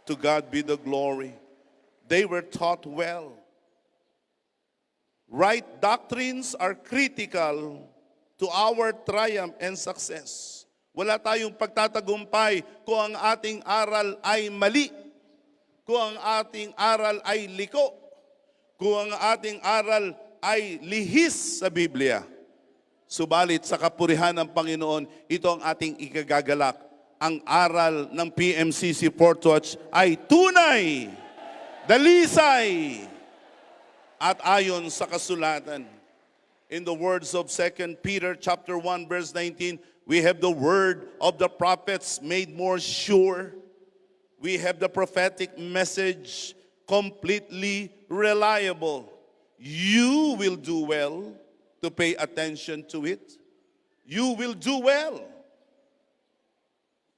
To God be the glory. They were taught well. Right doctrines are critical to our triumph and success. Wala tayong pagtatagumpay kung ang ating aral ay mali, kung ang ating aral ay liko, kung ang ating aral ay lihis sa Biblia. Subalit sa kapurihan ng Panginoon, ito ang ating ikagagalak. Ang aral ng PMCC Portwatch ay tunay, dalisay, at ayon sa kasulatan. In the words of 2 Peter chapter 1 verse 19, we have the word of the prophets made more sure. We have the prophetic message completely reliable. You will do well to pay attention to it. You will do well.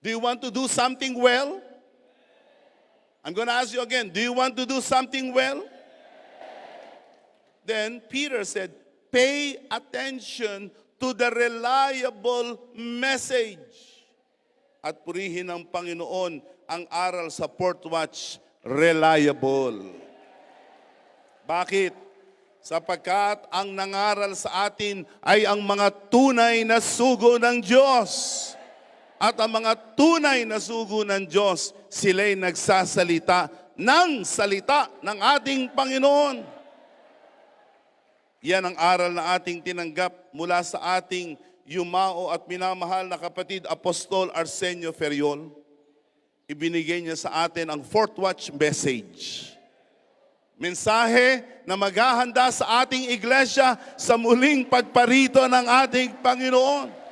Do you want to do something well? I'm going to ask you again, do you want to do something well? Then Peter said, pay attention to the reliable message. At purihin ng Panginoon ang aral sa Portwatch, reliable. Bakit? Sapagkat ang nangaral sa atin ay ang mga tunay na sugo ng Diyos. At ang mga tunay na sugo ng Diyos, sila'y nagsasalita ng salita ng ating Panginoon. Yan ang aral na ating tinanggap mula sa ating yumao at minamahal na kapatid Apostol Arsenio Ferriol. Ibinigay niya sa atin ang Fourth Watch message. Mensahe na maghahanda sa ating iglesia sa muling pagparito ng ating Panginoon.